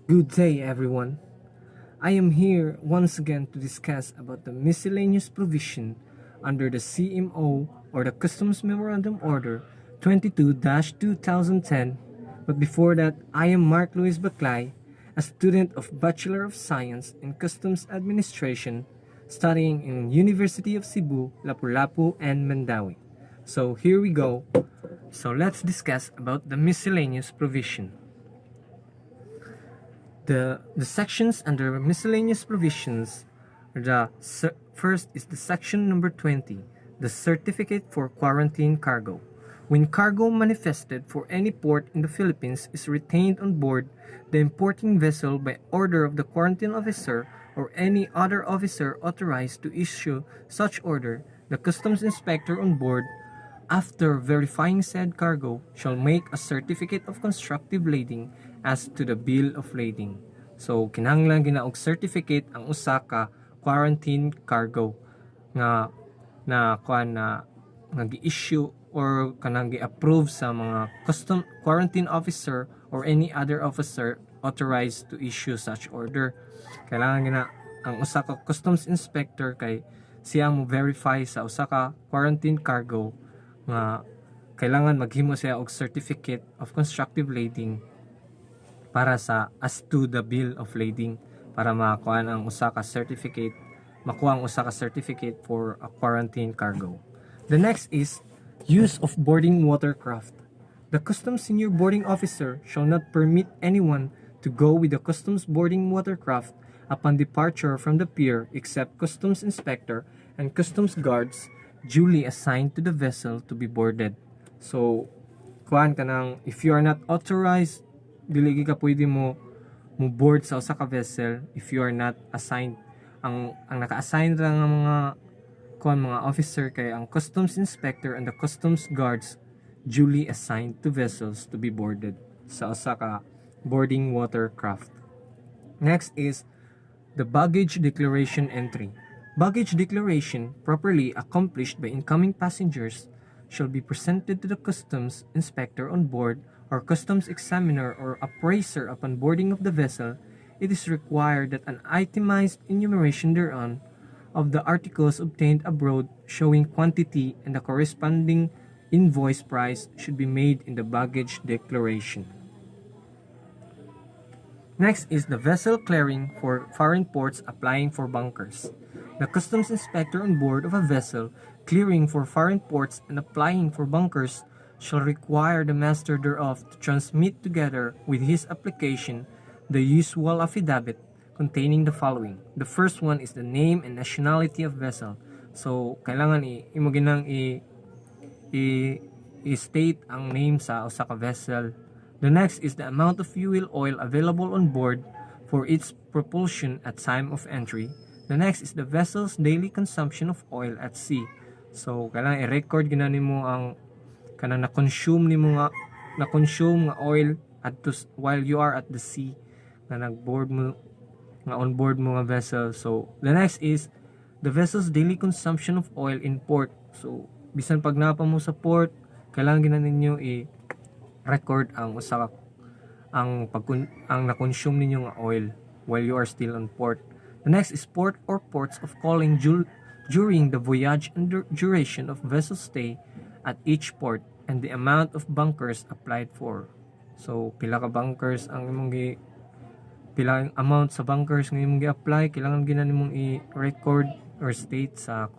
Good day, everyone. I am here once again to discuss about the miscellaneous provision under the CMO or the Customs Memorandum Order 22-2010. But before that, I am Mark Louis Baclay, a student of Bachelor of Science in Customs Administration, studying in University of Cebu, Lapu-Lapu, and Mandawi. So here we go. So let's discuss about the miscellaneous provision. The sections under miscellaneous provisions, first is the section number 20, the certificate for quarantine cargo. When cargo manifested for any port in the Philippines is retained on board the importing vessel by order of the quarantine officer or any other officer authorized to issue such order, the customs inspector on board, after verifying said cargo, shall make a certificate of constructive lading as to the bill of lading. So kinahanglan gina og certificate ang usa ka quarantine cargo nga gi-issue or kanang gi-approve sa mga custom quarantine officer or any other officer authorized to issue such order. Kailangan gina ang usa ka customs inspector kay siya mo verify sa usa ka quarantine cargo nga kailangan maghimo siya og certificate of constructive lading para sa as to the bill of lading para makuha ang usa ka certificate, makuha ang usa ka certificate for a quarantine cargo. The next is use of boarding watercraft. The customs senior boarding officer shall not permit anyone to go with the customs boarding watercraft upon departure from the pier except customs inspector and customs guards duly assigned to the vessel to be boarded. So, kuan kanang if you are not authorized, dili ka pwede mo board sa usa ka vessel if you are not assigned. Ang naka-assign ra nga mga officer kay ang customs inspector and the customs guards duly assigned to vessels to be boarded sa usa ka boarding watercraft. Next is the baggage declaration entry. Baggage declaration, properly accomplished by incoming passengers, shall be presented to the customs inspector on board or customs examiner or appraiser upon boarding of the vessel. It is required that an itemized enumeration thereon of the articles obtained abroad showing quantity and the corresponding invoice price should be made in the baggage declaration. Next is the vessel clearing for foreign ports applying for bunkers. The customs inspector on board of a vessel clearing for foreign ports and applying for bunkers shall require the master thereof to transmit together with his application the usual affidavit containing the following. The first one is the name and nationality of vessel. So kailangan imo ginang i-state ang name sa usa ka vessel. The next is the amount of fuel oil available on board for its propulsion at time of entry. The next is the vessel's daily consumption of oil at sea. So, kailangan i-record gina nimo ang kanang na-consume nga oil while you are at the sea na nag-board mo nga on board mo nga vessel. So, the next is the vessel's daily consumption of oil in port. So, bisan pag napa mo sa port, kailangan gina ninyo i-record ang usa ang na-consume ninyo nga oil while you are still on port. The next is port or ports of calling during the voyage and duration of vessel stay at each port and the amount of bunkers applied for. So, pila ka bunkers ang pila ang amount sa bunkers nga imong gi-apply, kailangan gina nimong i-record or state sa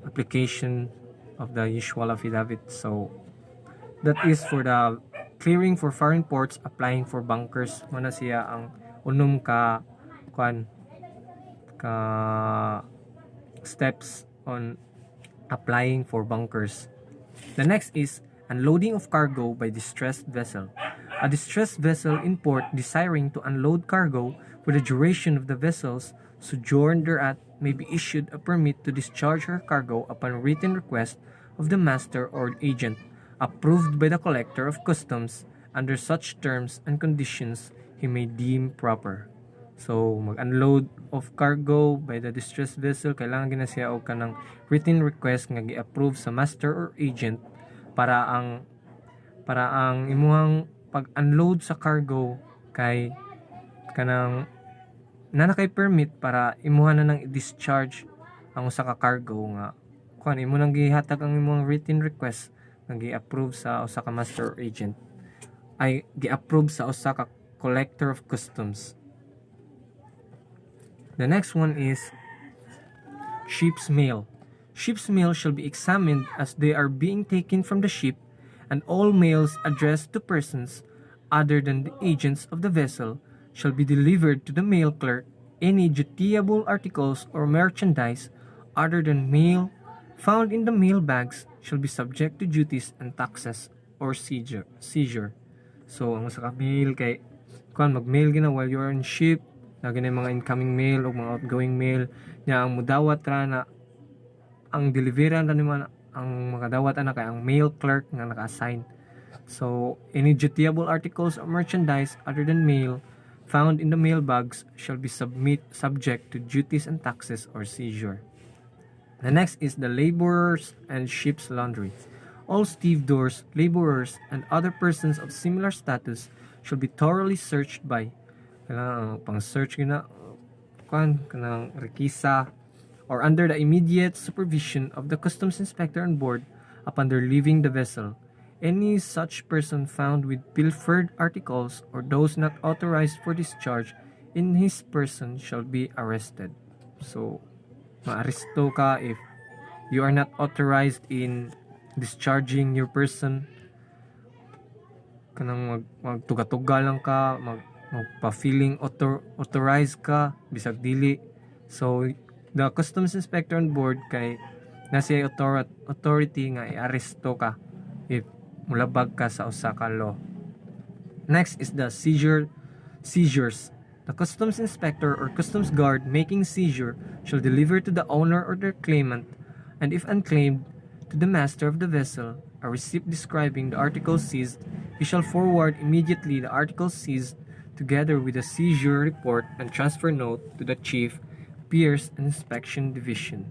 application of the usual affidavit. So, that is for the clearing for foreign ports applying for bunkers. Muna siya ang unom ka steps on applying for bunkers. The next is unloading of cargo by distressed vessel. A distressed vessel in port desiring to unload cargo for the duration of the vessel's sojourn thereat may be issued a permit to discharge her cargo upon written request of the master or agent, approved by the collector of customs under such terms and conditions he may deem proper. So, mag-unload of cargo by the distressed vessel, kailangan gina siya og kanang written request nga gi-approve sa master or agent para ang imuhang pag unload sa cargo kay kanang nanakay permit para imuha na ng i-discharge ang usa ka cargo nga kuan imo nang gihatag ang imong written request nga gi-approve sa usa ka master or agent ay gi-approve sa usa ka collector of customs. The next one is ship's mail. Ship's mail shall be examined as they are being taken from the ship, and all mails addressed to persons other than the agents of the vessel shall be delivered to the mail clerk. Any dutiable articles or merchandise other than mail found in the mail bags shall be subject to duties and taxes or seizure. So, ang sa mail kay kuan mag-mail gina while you are on ship, lagi na mga incoming mail o mga outgoing mail nya ang mudawat ra na ang deliveran ra nimo ang makadawat ana kay ang mail clerk nga naka-assign. So, any dutiable articles or merchandise other than mail found in the mail bags shall be subject to duties and taxes or seizure. The next is the laborers and ship's laundry. All stevedores, laborers, and other persons of similar status shall be thoroughly searched by pang-search gina kanang rekisa or under the immediate supervision of the customs inspector on board upon their leaving the vessel. Any such person found with pilfered articles or those not authorized for discharge in his person shall be arrested. So, maaresto ka if you are not authorized in discharging your person. Kanang magtuga-tuga lang ka, magpa-feeling authorized ka, bisag dili. So, the customs inspector on board kay nasa authority nga i-aresto ka if mulabag ka sa usa ka law. Next is the seizures. The customs inspector or customs guard making seizure shall deliver to the owner or the claimant, and if unclaimed, to the master of the vessel, a receipt describing the articles seized. He shall forward immediately the articles seized together with a seizure report and transfer note to the chief, Pierce and Inspection Division.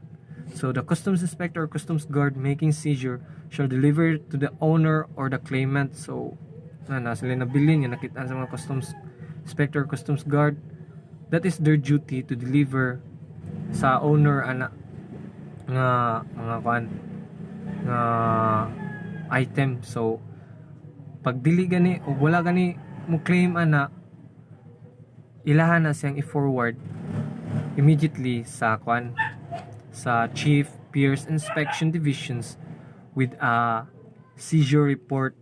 So the customs inspector or customs guard making seizure shall deliver to the owner or the claimant. So sila nabilin nga nakita sa mga customs inspector or customs guard, that is their duty to deliver sa owner ana nga mga kwan nga item. So pag dili gani o wala gani mo claim ana, ilahan na siyang i-forward immediately sa kwan sa chief, Pierce Inspection Divisions with a seizure report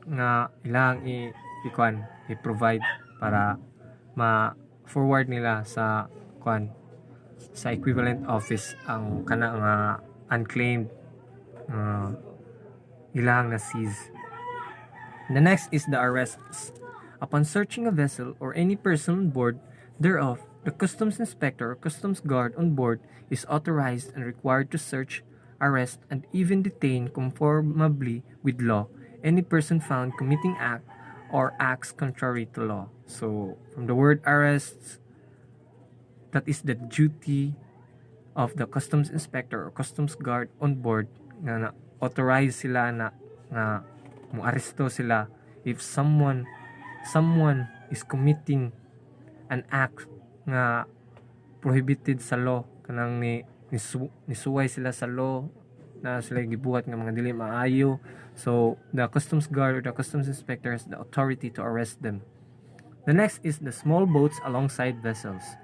nga ilang i-provide para ma-forward nila sa kwan sa equivalent office ang kana nga unclaimed ilang na seize. The next is the arrests. Upon searching a vessel or any person on board thereof, the customs inspector or customs guard on board is authorized and required to search, arrest, and even detain conformably with law any person found committing act or acts contrary to law. So, from the word arrests, that is the duty of the customs inspector or customs guard on board na authorize sila na mo aresto sila if someone is committing an act nga prohibited sa law, kanang nisuway sila sa law na sila gibuhat nga mga dili maayo. So the customs guard or the customs inspector has the authority to arrest them. The next is the small boats alongside vessels.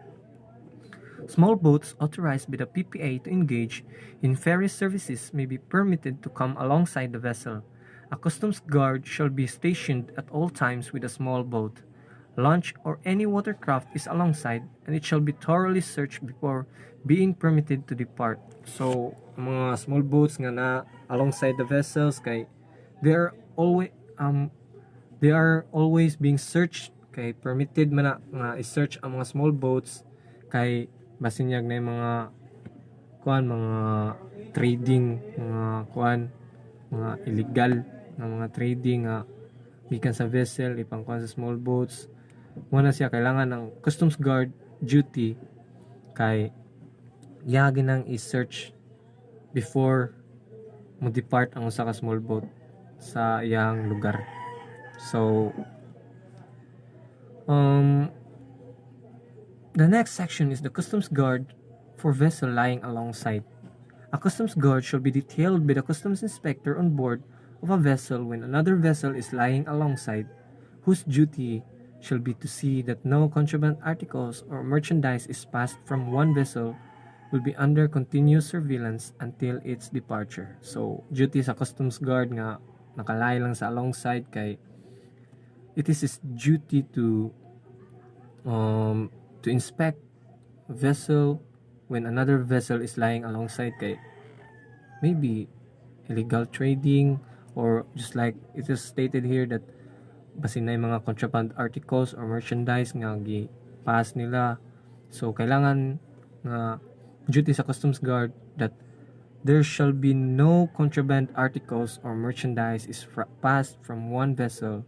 Small boats authorized by the PPA to engage in ferry services may be permitted to come alongside the vessel. A customs guard shall be stationed at all times with a small boat. Launch or any watercraft is alongside, and it shall be thoroughly searched before being permitted to depart. So, mga small boats nga na alongside the vessels kay they are always being searched, kay permitted man na nga i-search ang mga small boats kay basinyag na yung mga mga trading, mga illegal na mga trading gikan sa vessel ipangkuan sa small boats. Muna siya kailangan ng customs guard duty kay yagi nang i-search before mo depart ang usa ka small boat sa iyang lugar. So, um, the next section is the customs guard for vessel lying alongside. A customs guard shall be detailed by the customs inspector on board of a vessel when another vessel is lying alongside, whose duty shall be to see that no contraband articles or merchandise is passed from one vessel will be under continuous surveillance until its departure. So, duty sa customs guard nga nakalay lang sa alongside kay it is his duty to inspect vessel when another vessel is lying alongside kay maybe illegal trading or just like it is stated here that basin na yung mga contraband articles or merchandise nga gi-pass nila. So, kailangan nga duty sa customs guard that there shall be no contraband articles or merchandise is passed from one vessel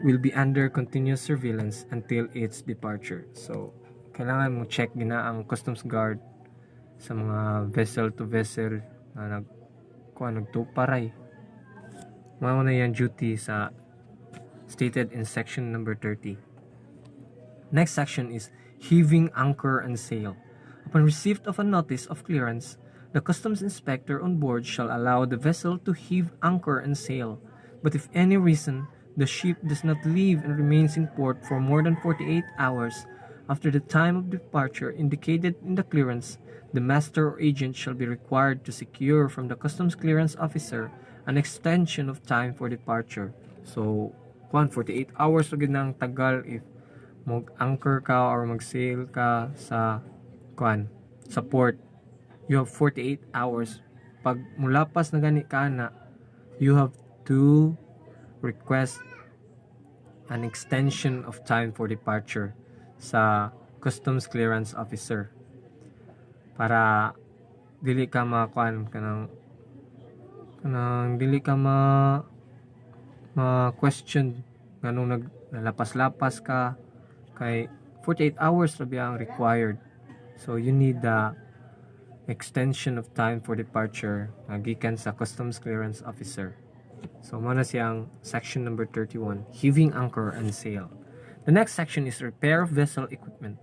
will be under continuous surveillance until its departure. So, kailangan mo check gina ang customs guard sa mga vessel to vessel na nagtuparay. Mao na yan duty sa stated in section number 30. Next section is heaving anchor and sail. Upon receipt of a notice of clearance, the customs inspector on board shall allow the vessel to heave anchor and sail. But if any reason the ship does not leave and remains in port for more than 48 hours after the time of departure indicated in the clearance, the master or agent shall be required to secure from the customs clearance officer an extension of time for departure. So, 48 hours lagi nang tagal if mag-anchor ka or mag-sail ka sa sa port. You have 48 hours. Pag mulapas na gani ka na, you have to request an extension of time for departure sa customs clearance officer para dili ka kanang dili ka question nganong nalapas-lapas ka kay 48 hours labi ang required. So you need the extension of time for departure nga gikan sa customs clearance officer. So muna siyang section number 31, heaving anchor and sail. The next section is repair of vessel equipment.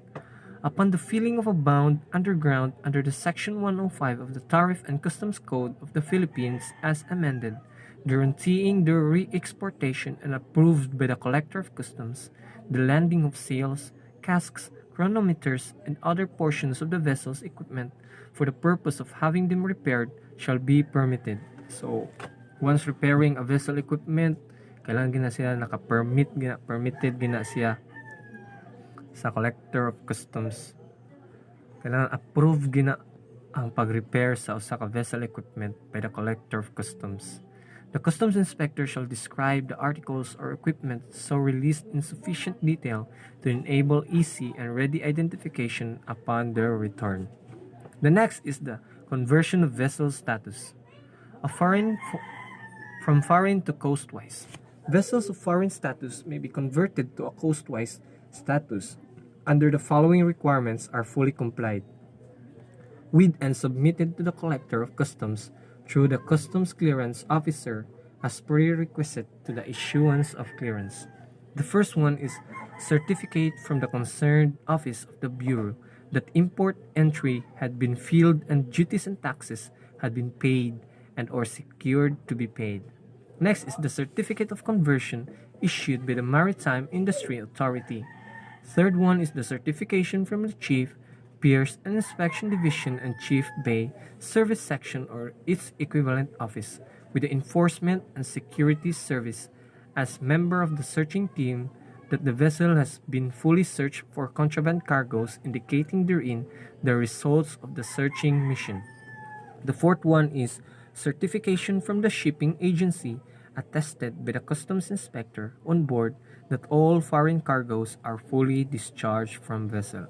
Upon the filling of a bond underground under the Section 105 of the Tariff and Customs Code of the Philippines as amended, guaranteeing the re-exportation and approved by the Collector of Customs, the landing of sails, casks, chronometers, and other portions of the vessel's equipment for the purpose of having them repaired shall be permitted. So, once repairing a vessel equipment, kailangan gina siya permitted gina siya sa Collector of Customs. Kailangan approve gina ang pag-repair sa usa ka vessel equipment by the Collector of Customs. The Customs Inspector shall describe the articles or equipment so released in sufficient detail to enable easy and ready identification upon their return. The next is the conversion of vessel status. From foreign to coastwise. Vessels of foreign status may be converted to a coastwise status under the following requirements are fully complied with and submitted to the Collector of Customs through the Customs Clearance Officer as prerequisite to the issuance of clearance. The first one is certificate from the concerned office of the Bureau that import entry had been filled and duties and taxes had been paid and or secured to be paid. Next is the certificate of conversion issued by the Maritime Industry Authority. Third one is the certification from the Chief, Piers and Inspection Division and Chief Bay Service Section or its equivalent office with the Enforcement and Security Service as member of the searching team that the vessel has been fully searched for contraband cargoes indicating therein the results of the searching mission. The fourth one is certification from the shipping agency attested by the customs inspector on board that all foreign cargoes are fully discharged from vessel.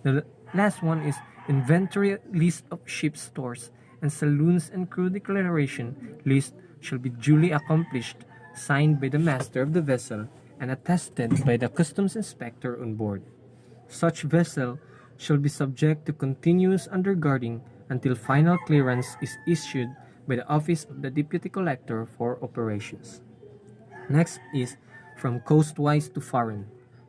The last one is inventory list of ship stores and saloons and crew declaration list shall be duly accomplished, signed by the master of the vessel and attested by the customs inspector on board. Such vessel shall be subject to continuous underguarding until final clearance is issued by the Office of the Deputy Collector for operations. Next is from coastwise to foreign.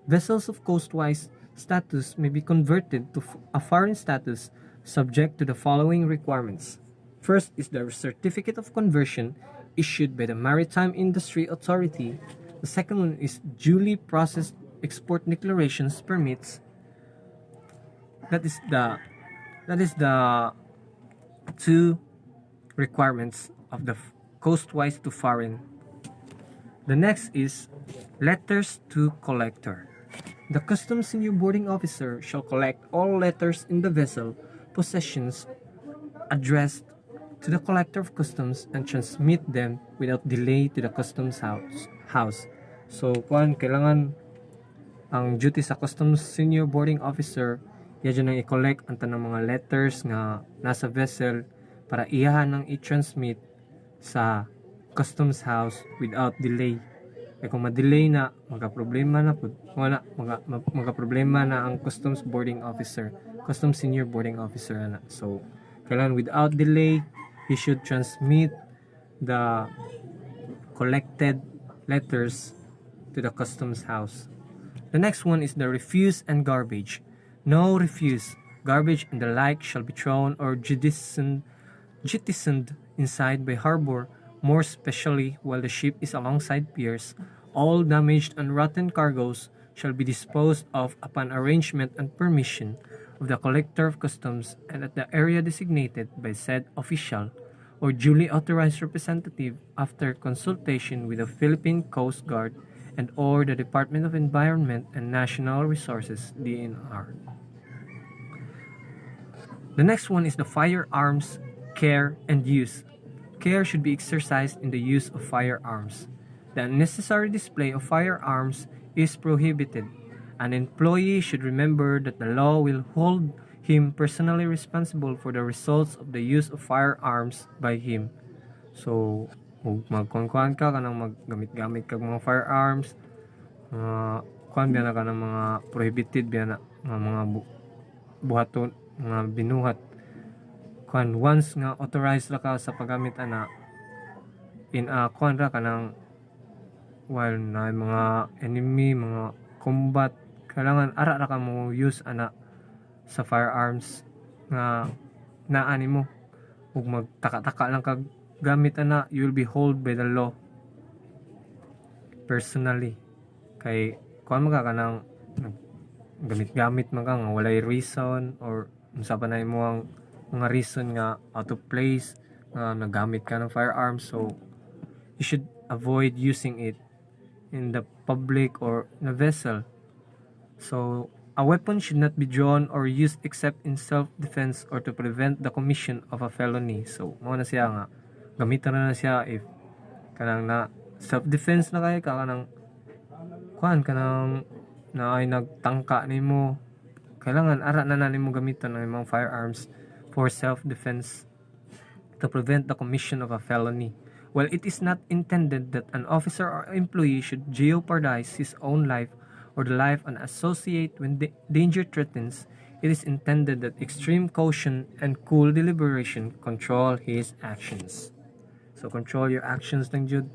Vessels of coastwise status may be converted to a foreign status subject to the following requirements. First is the certificate of conversion issued by the Maritime Industry Authority. The second one is duly processed export declarations permits. That is the two requirements of the coastwise to foreign. The next is letters to collector. The customs senior boarding officer shall collect all letters in the vessel possessions addressed to the collector of customs and transmit them without delay to the customs house. So, kailangan ang duty sa customs senior boarding officer yadyo nang i-collect ang tanang mga letters nga nasa vessel para iyahan nang i-transmit sa customs house without delay. Kaya kung ma-delay na, magka-problema na po. Magka-problema na ang customs senior boarding officer na. So, kailangan without delay, he should transmit the collected letters to the customs house. The next one is the refuse and garbage. No refuse, garbage and the like shall be thrown or jettisoned inside by harbor, more especially while the ship is alongside piers. All damaged and rotten cargoes shall be disposed of upon arrangement and permission of the collector of customs and at the area designated by said official or duly authorized representative after consultation with the Philippine Coast Guard and or the Department of Environment and National Resources, DNR. The next one is the firearms, care, and use. Care should be exercised in the use of firearms. The unnecessary display of firearms is prohibited. An employee should remember that the law will hold him personally responsible for the results of the use of firearms by him. So, magkuhan ka kanang maggamit-gamit kag mga firearms, kuhan biya na ka ng mga prohibited biya na mga buhaton, mga binuhat. Kuhan once nga authorized ra ka sa paggamit ana in kuhan ra kanang while na mga enemy, mga combat, kailangan ara ra ka mo use ana sa firearms nga naani mo ug magtaka-taka lang kag gamit ana, you will be held by the law personally. Kay kuan mga kanang gamit-gamit man ka nga walay reason or unsa pa na imo ang mga reason nga out of place nga nagamit ka ng firearms, so you should avoid using it in the public or in a vessel. So a weapon should not be drawn or used except in self-defense or to prevent the commission of a felony. So mao na siya nga gamitan na siya if kanang na self-defense na kay ka kanang kuan kanang na ay nagtangka nimo, kailangan ara na nimo gamiton ang mga firearms for self-defense to prevent the commission of a felony. While it is not intended that an officer or employee should jeopardize his own life or the life of an associate when danger threatens, it is intended that extreme caution and cool deliberation control his actions. So control your actions lang jud.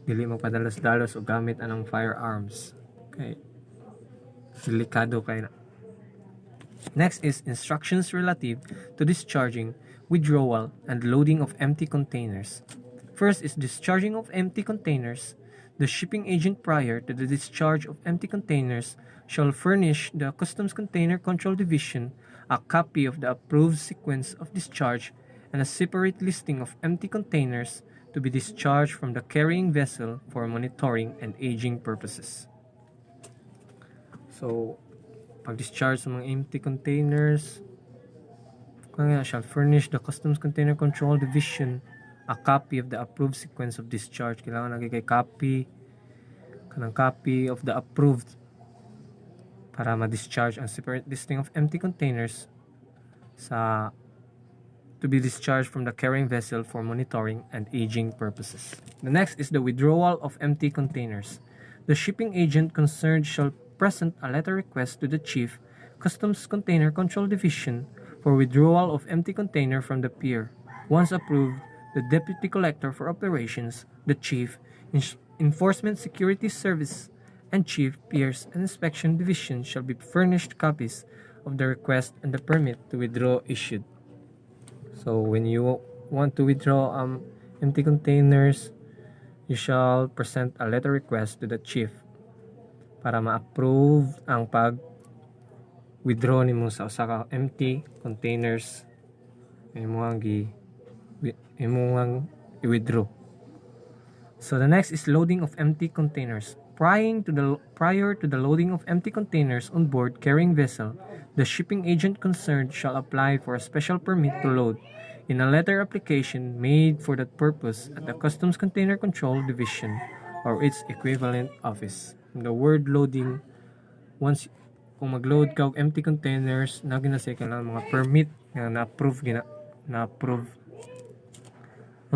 Dili mo padalos-dalos o gamit anang firearms. Okay. Delikado kay na. Next is instructions relative to discharging, withdrawal, and loading of empty containers. First is discharging of empty containers. The shipping agent prior to the discharge of empty containers shall furnish the Customs Container Control Division a copy of the approved sequence of discharge and a separate listing of empty containers to be discharged from the carrying vessel for monitoring and aging purposes. So, pag-discharge ng mga empty containers, kaya shall furnish the Customs Container Control Division a copy of the approved sequence of discharge. Kailangan nagigay copy of the approved para ma-discharge ang separate listing of empty containers to be discharged from the carrying vessel for monitoring and aging purposes. The next is the withdrawal of empty containers. The shipping agent concerned shall present a letter request to the Chief Customs Container Control Division for withdrawal of empty container from the pier. Once approved, the Deputy Collector for Operations, the Chief, Enforcement Security Service, and Chief, Pierce, and Inspection Division shall be furnished copies of the request and the permit to withdraw issued. So when you want to withdraw empty containers, you shall present a letter request to the chief para ma-approve ang pag-withdraw nimo sa usa ka empty containers imong i-withdraw. So the next is loading of empty containers. Prior to the loading of empty containers on board carrying vessel, the shipping agent concerned shall apply for a special permit to load in a letter application made for that purpose at the Customs Container Control Division or its equivalent office. The word loading, once kung mag-load ka og empty containers, na ginasay ka ng mga permit nga na-approve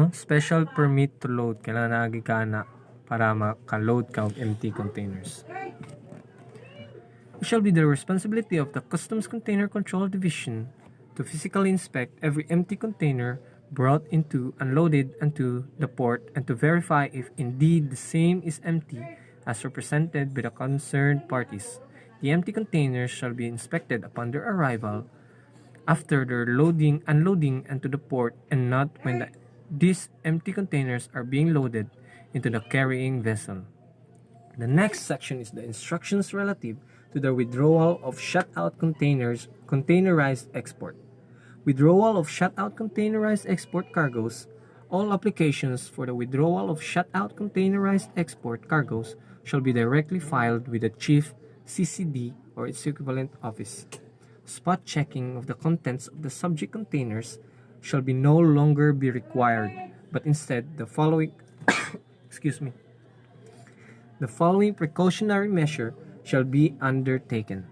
special permit to load kailangan naagi ka na para maka-load ka og empty containers. It shall be the responsibility of the Customs Container Control Division to physically inspect every empty container brought into, unloaded into the port and to verify if indeed the same is empty as represented by the concerned parties. The empty containers shall be inspected upon their arrival after their unloading into the port and not when these empty containers are being loaded into the carrying vessel. The next section is the instructions relative to the withdrawal of shut-out containerized export. Withdrawal of shut-out containerized export cargoes. All applications for the withdrawal of shut-out containerized export cargoes shall be directly filed with the Chief CCD or its equivalent office. Spot checking of the contents of the subject containers shall be no longer be required, but instead the following the following precautionary measure shall be undertaken.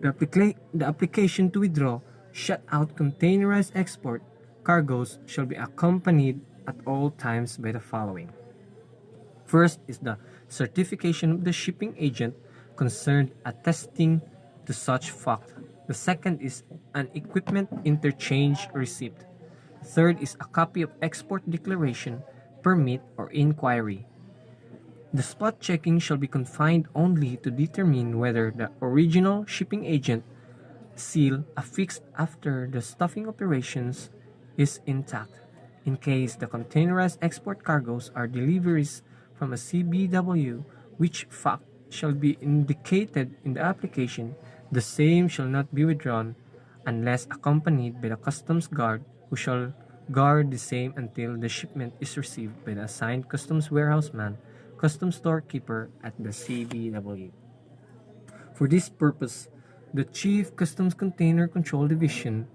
The application to withdraw shut-out containerized export cargoes shall be accompanied at all times by the following. First is the certification of the shipping agent concerned attesting to such fact. The second is an equipment interchange receipt. Third is a copy of export declaration, permit, or inquiry. The spot checking shall be confined only to determine whether the original shipping agent seal affixed after the stuffing operations is intact. In case the containerized export cargoes are deliveries from a CBW, which fact shall be indicated in the application, the same shall not be withdrawn unless accompanied by the customs guard who shall guard the same until the shipment is received by the assigned customs warehouse man, customs storekeeper at the CBW. For this purpose, the Chief Customs Container Control Division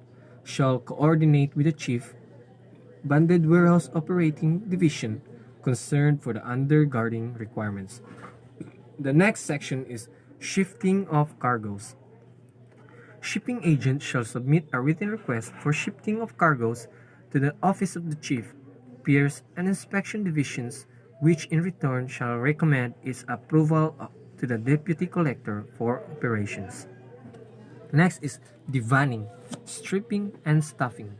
shall coordinate with the Chief Banded Warehouse Operating Division concerned for the underguarding requirements. The next section is shifting of cargoes. Shipping agent shall submit a written request for shifting of cargoes to the Office of the Chief, Pierce, and Inspection Divisions, which in return shall recommend its approval to the Deputy Collector for Operations. Next is divanning, stripping, and stuffing.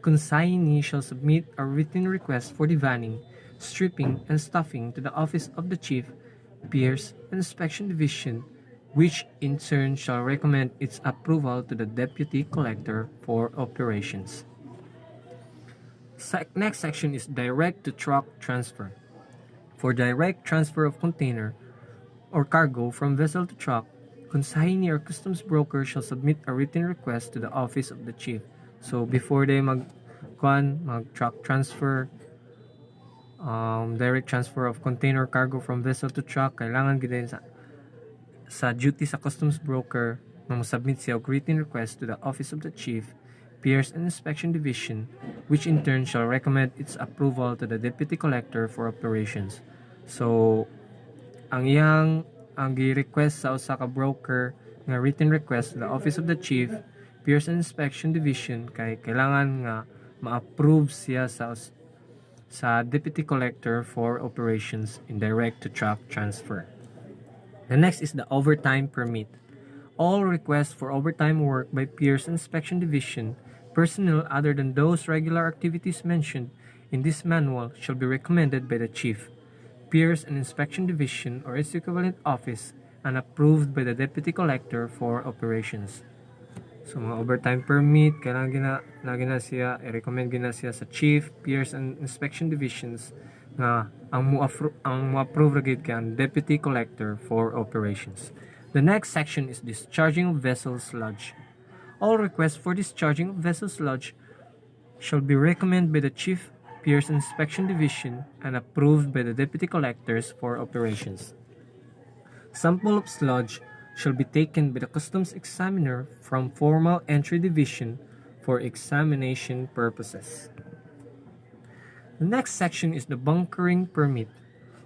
Consignee shall submit a written request for divanning, stripping, and stuffing to the Office of the Chief, Pierce, and Inspection Division, which in turn shall recommend its approval to the Deputy Collector for Operations. Next section is direct to truck transfer. For direct transfer of container or cargo from vessel to truck, consignee or customs broker shall submit a written request to the Office of the Chief. So before they mag-truck transfer, direct transfer of container cargo from vessel to truck, kailangan gid sa duty sa customs broker na mo-submit siya og written request to the Office of the Chief, Pierce, and Inspection Division, which in turn shall recommend its approval to the Deputy Collector for Operations. So, ang gi-request sa usa ka broker nga written request to the Office of the Chief, Pierce, and Inspection Division kay kailangan nga ma-approve siya sa Deputy Collector for Operations in direct to truck transfer. The next is the overtime permit. All requests for overtime work by Pierce Inspection Division personnel other than those regular activities mentioned in this manual shall be recommended by the Chief, Piers and Inspection Division or its equivalent office, and approved by the Deputy Collector for operations. So, mga overtime permit, kailangan gina siya, i-recommend gina siya sa Chief, Piers and Inspection Divisions nga ang mo-approve ragid kay ang Deputy Collector for operations. The next section is discharging of vessel sludge. All requests for discharging of vessel sludge shall be recommended by the Chief, Piers Inspection Division and approved by the Deputy Collectors for operations. Sample of sludge shall be taken by the Customs Examiner from Formal Entry Division for examination purposes. The next section is the bunkering permit.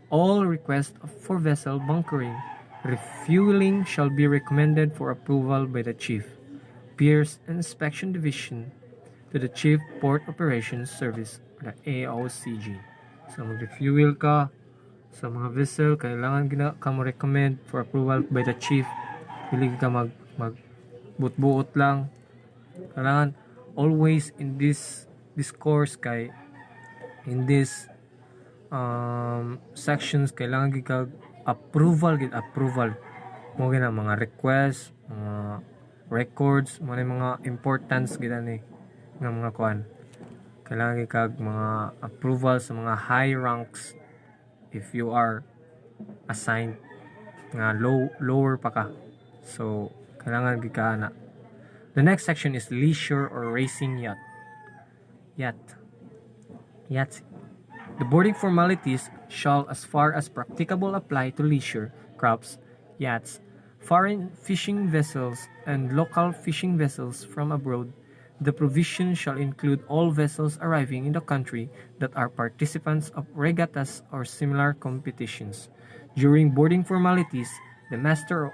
All requests for vessel bunkering, refueling shall be recommended for approval by the Chief, Piers and Inspection Division to the Chief Port Operations Service or the AOCG. So mag-refuel ka sa mga vessel, kailangan ka mo-recommend for approval by the Chief. Pili ka mag-buot-buot lang. Kailangan always in this course kay in this sections kailangan ka approval mo gina mga request, mga records, mga importance gina ni nga mga kuan. Kailangan ka mga approval sa mga high ranks if you are assigned nga lower pa ka. So kailangan ka na. The next section is leisure or racing yacht. The boarding formalities shall as far as practicable apply to leisure crafts, yachts, foreign fishing vessels, and local fishing vessels from abroad. The provision shall include all vessels arriving in the country that are participants of regattas or similar competitions. During boarding formalities, the master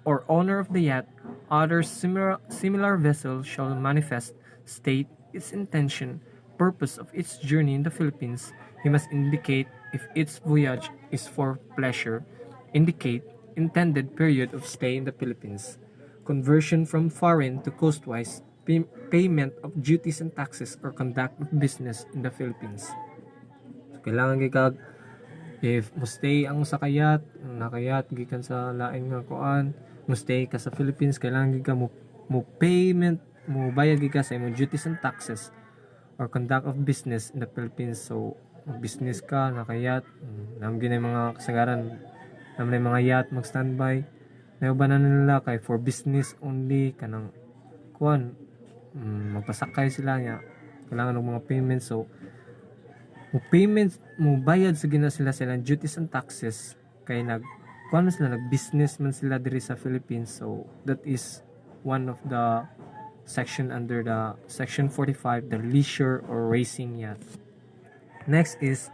or owner of the yacht, other similar vessel shall manifest, state its intention, purpose of its journey in the Philippines. He must indicate if its voyage is for pleasure, indicate intended period of stay in the Philippines, conversion from foreign to coastwise, payment of duties and taxes, or conduct of business in the Philippines. So, kailangan gikag if mo stay ang sa kayat, nakayat gikan sa lain nga kuan, mo stay ka sa Philippines, kailangan gika mo payment, mo bayad gika sa imong duties and taxes or conduct of business in the Philippines. So mag-business ka, nakayat, namgin na mga kasagaran, naman na mga yacht mag-standby, naiubanan na nila kay for business only, kanang kuan, magpasakay sila niya, kailangan ng mga payments. So mo bayad sa gina sila silang duties and taxes kay kuan sila, nag-business man sila diri sa Philippines. So that is one of the section under the section 45, the leisure or racing yacht. Next is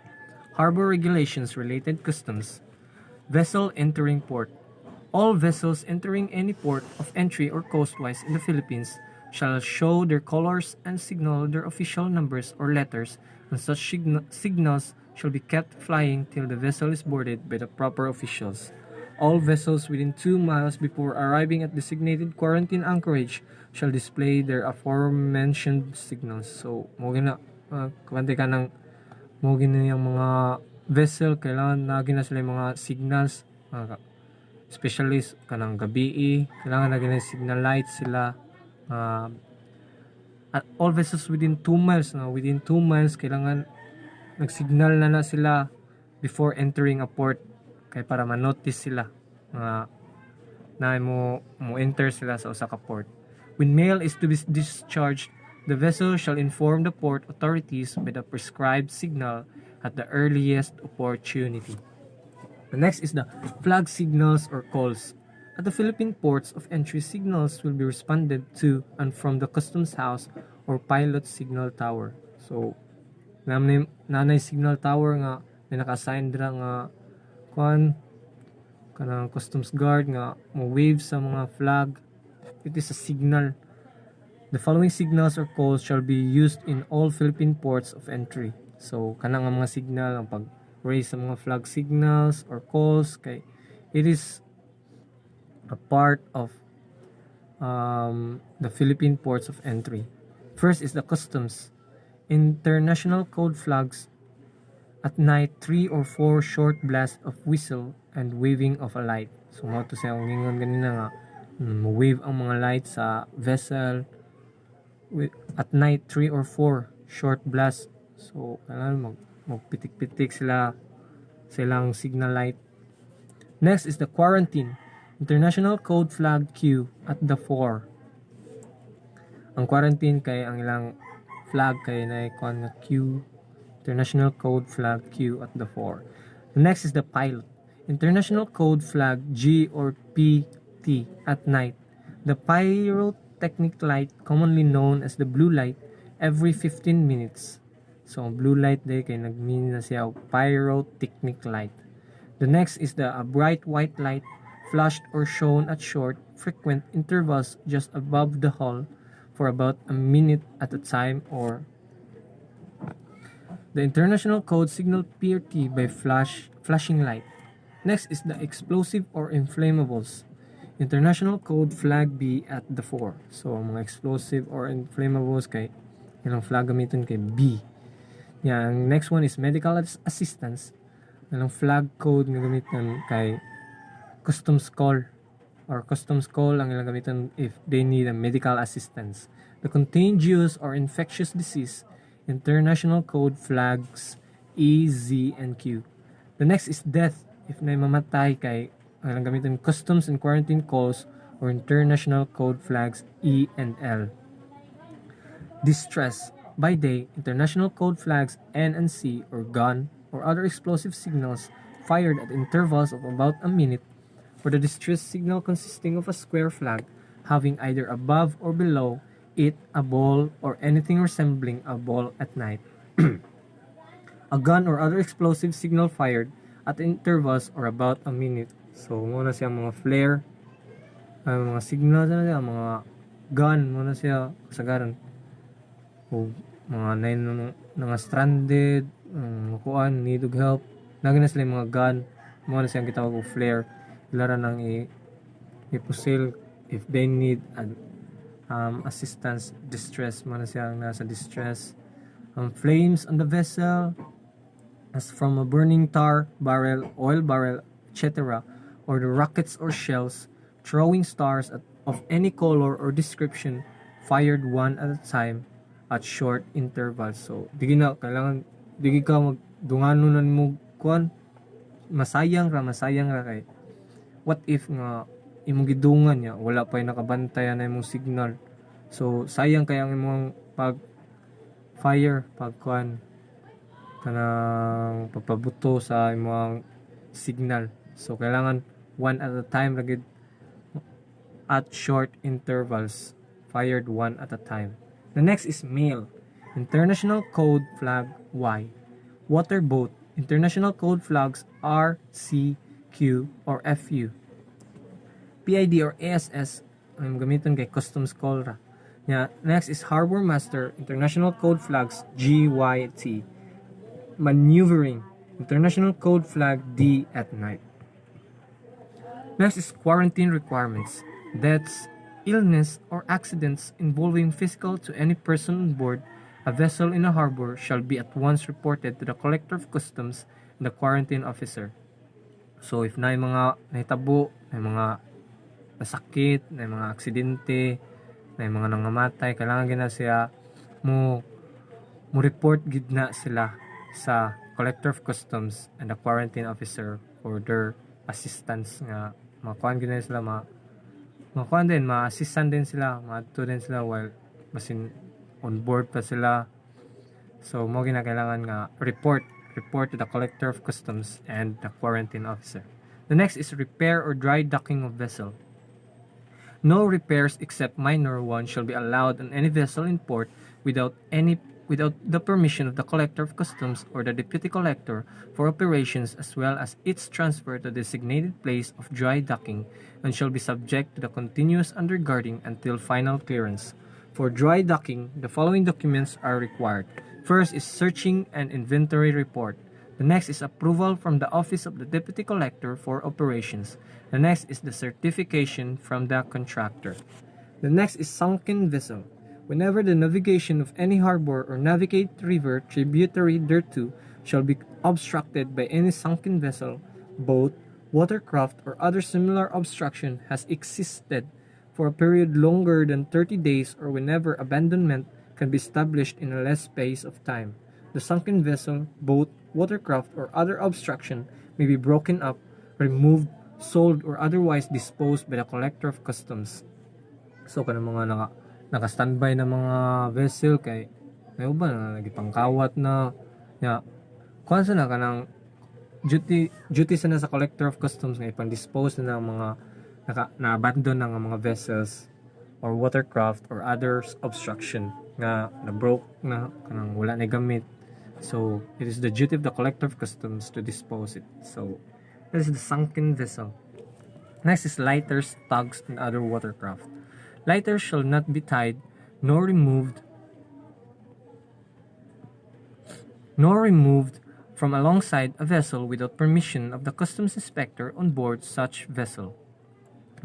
harbor regulations related customs. Vessel entering port. All vessels entering any port of entry or coastwise in the Philippines shall show their colors and signal their official numbers or letters, and such signals shall be kept flying till the vessel is boarded by the proper officials. All vessels within 2 miles before arriving at designated quarantine anchorage shall display their aforementioned signals. So, mo gina kwante ka ng mo gina yung mga vessel, kailangan na gina sila yung mga signals, especially kanang gabi, kailangan na gina signal lights sila. At all vessels within 2 miles kailangan nagsignal na sila before entering a port kay para ma-notice sila na mo enter sila sa usa ka port. When mail is to be discharged, the vessel shall inform the port authorities by the prescribed signal at the earliest opportunity. The next is the flag signals or calls. At the Philippine ports of entry, signals will be responded to and from the customs house or pilot signal tower. So, nanay signal tower nga na naka-assign dira nga kanang customs guard nga mo wave sa mga flag. It is a signal. The following signals or calls shall be used in all Philippine ports of entry. So, kanang mga signal ang pag-raise sa mga flag signals or calls kay it is a part of the Philippine ports of entry. First is the customs. International code flags at night, 3 or 4 short blasts of whistle and waving of a light. So mo to sa akong gingon ganina nga wave ang mga light sa vessel at night 3 or 4 short blast. So kailangan magpitik-pitik sila sa ilang signal light. Next is the quarantine. International code flag Q at the 4. Ang quarantine kay ang ilang flag kay na icon nga Q. International code flag Q at the 4. The next is the pilot. International code flag G or PT at night. The pyrotechnic light, commonly known as the blue light, every 15 minutes. So blue light day kay nagmean na siya pyrotechnic light. The next is the bright white light, flashed or shown at short, frequent intervals just above the hull for about a minute at a time, or the international code signal PRT by flashing light. Next is the explosive or inflammables. International code flag B at the 4. So mga explosive or inflammables kay ilang flag gamiton kay B. Yang next one is medical assistance. Ilang flag code nga gamiton kay customs call ang ilang gamiton if they need a medical assistance. The contagious or infectious disease, international code flags E, Z, and Q. The next is death. If na mamatay kay ang ilang gamiton customs and quarantine calls or international code flags E and L. Distress. By day, international code flags N and C or gun or other explosive signals fired at intervals of about a minute, for the distress signal consisting of a square flag having either above or below it a ball or anything resembling a ball at night. A gun or other explosive signal fired at intervals or about a minute. So muna siya mga flare, mga signal na siya, mga gun muna siya kasagaran. O mga mga stranded, kuan, need of help. Nagana sila yung mga gun, muna siyang kitawag og flare. Lara nang ipusil if they need assistance, distress, muna siyang nasa distress. Flames on the vessel, as from a burning tar barrel, oil barrel, etc., or the rockets or shells, throwing stars of any color or description, fired one at a time at short intervals. So, di ka magdungano na mo kuan, masayang ra kay what if nga imong gidungan niya wala pa nakabantayan na imong signal. So, sayang kaya ang imong pag kuan kanang papabuto sa imong signal. So, kailangan one at a time lagi at short intervals, fired one at a time. The next is mail. International code flag Y. Waterboat. International code flags R, C, Q, or FU. PID or ASS ang gamiton kay customs call ra. Next is harbor master. International code flags G, Y, T. Maneuvering. International code flag D at night. Next is quarantine requirements. Deaths, illness, or accidents involving physical to any person on board a vessel in a harbor shall be at once reported to the collector of customs and the quarantine officer. So if na mga nahitabo, na mga nasakit, na mga aksidente, na mga nangamatay, kailangan gina siya mo report gid na sila sa collector of customs and the quarantine officer for their assistance nga makuan gid na sila ma-assistan din sila, ma-adto din sila while basin on board pa sila. So mo ginakailangan nga report to the collector of customs and the quarantine officer. The next is repair or dry docking of vessel. No repairs except minor ones shall be allowed on any vessel in port without the permission of the collector of customs or the deputy collector for operations, as well as its transfer to the designated place of dry docking, and shall be subject to the continuous underguarding until final clearance. For dry docking, the following documents are required. First is searching and inventory report. The next is approval from the office of the deputy collector for operations. The next is the certification from the contractor. The next is sunken vessel. Whenever the navigation of any harbor or navigate river tributary thereto shall be obstructed by any sunken vessel, boat, watercraft, or other similar obstruction has existed for a period longer than 30 days, or whenever abandonment can be established in a less space of time, the sunken vessel, boat, watercraft, or other obstruction may be broken up, removed, sold, or otherwise disposed by the collector of customs. So kanang mga naka-standby na mga vessel kay may uban na nagipangkawat na ya kuan sa na kanang duty sa na sa collector of customs nga ipang-dispose na ng mga na-abandon ng mga vessels or watercraft or other obstruction nga na-broke na kanang wala na gamit. So it is the duty of the collector of customs to dispose it. So that is the sunken vessel. Next is lighters, tugs, and other watercraft. Lighters shall not be tied, nor removed from alongside a vessel without permission of the customs inspector on board such vessel.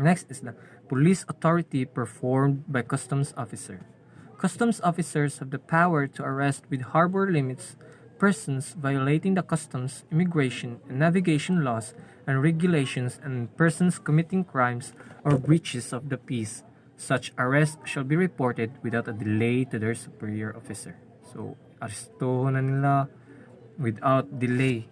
Next is the police authority performed by customs officer. Customs officers have the power to arrest with harbor limits persons violating the customs, immigration, and navigation laws and regulations, and persons committing crimes or breaches of the peace. Such arrest shall be reported without a delay to their superior officer. So, arestuho na nila without delay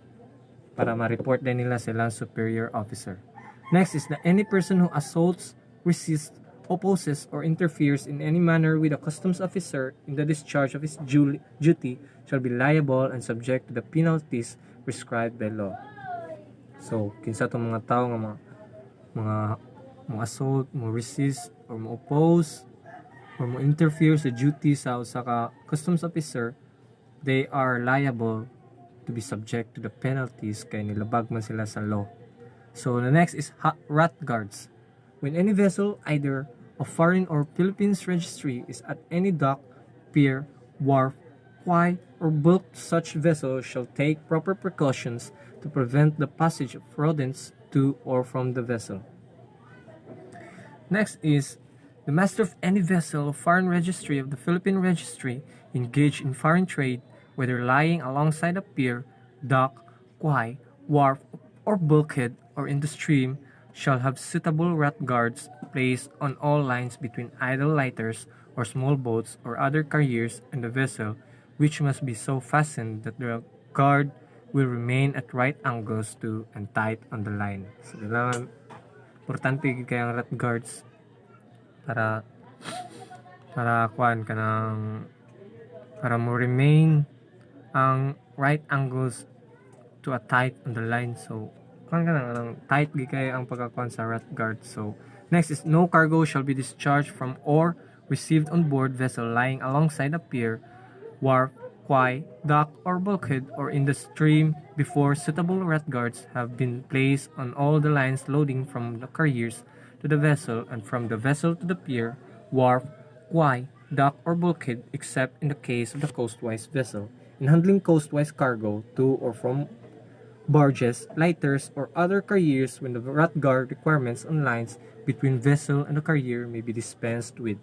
para ma-report din nila silang superior officer. Next is that any person who assaults, resists, opposes, or interferes in any manner with a customs officer in the discharge of his duty shall be liable and subject to the penalties prescribed by law. So, kinsa itong mga tao nga mga assault, mo resist, or mo oppose, or mo interfere sa duty sa usa ka customs officer, they are liable to be subject to the penalties kay nilabag man sila sa law. So the next is rat guards. When any vessel, either of foreign or Philippines registry, is at any dock, pier, wharf, quay, or bulk, such vessel shall take proper precautions to prevent the passage of rodents to or from the vessel. Next is the master of any vessel of foreign registry of the Philippine registry engaged in foreign trade, whether lying alongside a pier, dock, quay, wharf, or bulkhead, or in the stream, shall have suitable rat guards placed on all lines between idle lighters or small boats or other carriers and the vessel, which must be so fastened that the guard will remain at right angles to and tight on the line. So, importante kaya ang rat guards para mo remain ang right angles to a tight on the line. So tight kaya ang pagkakuan sa rat guard. So next is no cargo shall be discharged from or received on board vessel lying alongside a pier, wharf, quay, dock, or bulkhead, or in the stream before suitable rat guards have been placed on all the lines loading from the carriers to the vessel and from the vessel to the pier, wharf, quay, dock, or bulkhead, except in the case of the coastwise vessel, in handling coastwise cargo to or from barges, lighters, or other carriers when the rat guard requirements on lines between vessel and the carrier may be dispensed with.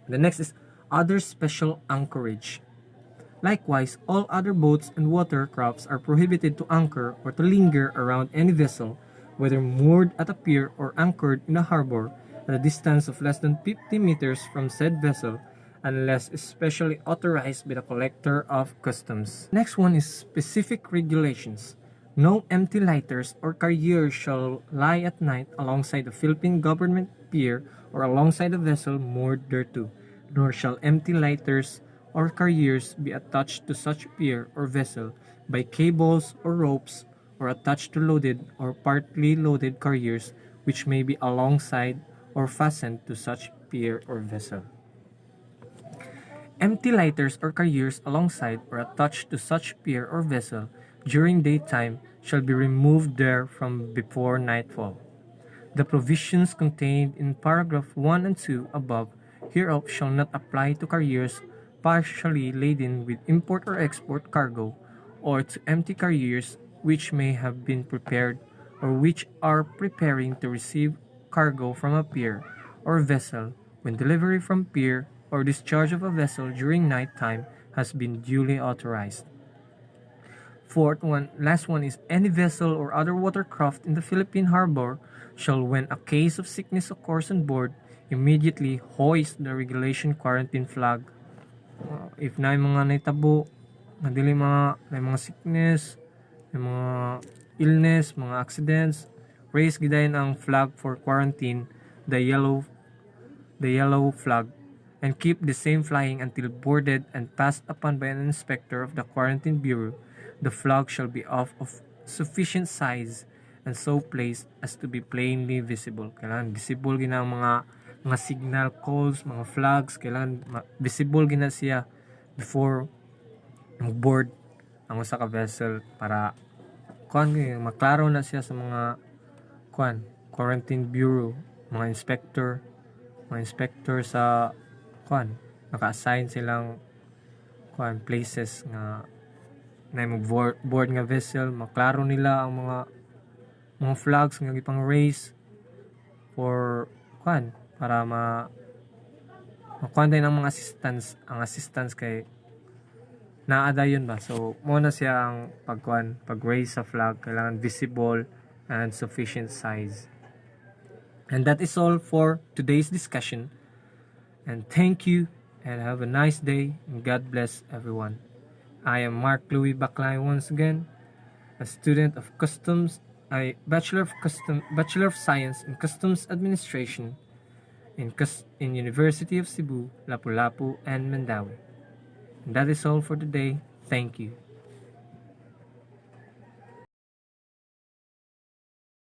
The next is other special anchorage. Likewise, all other boats and watercrafts are prohibited to anchor or to linger around any vessel, whether moored at a pier or anchored in a harbor, at a distance of less than 50 meters from said vessel, unless especially authorized by the collector of customs. Next one is specific regulations. No empty lighters or carriers shall lie at night alongside the Philippine government pier or alongside a vessel moored thereto, nor shall empty lighters or carriers be attached to such pier or vessel by cables or ropes, or attached to loaded or partly loaded carriers which may be alongside or fastened to such pier or vessel. Empty lighters or carriers alongside or attached to such pier or vessel during daytime shall be removed there from before nightfall. The provisions contained in paragraph 1 and 2 above hereof shall not apply to carriers partially laden with import or export cargo, or to empty carriers which may have been prepared or which are preparing to receive cargo from a pier or vessel when delivery from pier, or discharge of a vessel during night time has been duly authorized. Last one is any vessel or other watercraft in the Philippine harbor shall, when a case of sickness occurs on board, immediately hoist the regulation quarantine flag. If na yung mga naitabo, nadili mga sickness, yung mga illness, mga accidents, raise gidayon ang flag for quarantine, the yellow flag, and keep the same flying until boarded and passed upon by an inspector of the Quarantine Bureau. The flag shall be of sufficient size and so placed as to be plainly visible. Kailangan visible gina ang mga signal calls, mga flags, kailangan visible gina siya before mag-board ang usa ka vessel para maklaro na siya sa mga Quarantine Bureau, mga inspector sa naka-assign silang places nga na board nga vessel, maklaro nila ang mga flags nga gipang raise for para makuha din ang mga assistance kay naadayon ba. So mo na siya ang pag-raise sa flag, kailangan visible and sufficient size. And that is all for today's discussion. And thank you and have a nice day and God bless everyone. I am Mark Louis Baclay once again, a student of Customs, a Bachelor of Science in Customs Administration in University of Cebu, Lapu-Lapu, and Mandaue. And that is all for today. Thank you.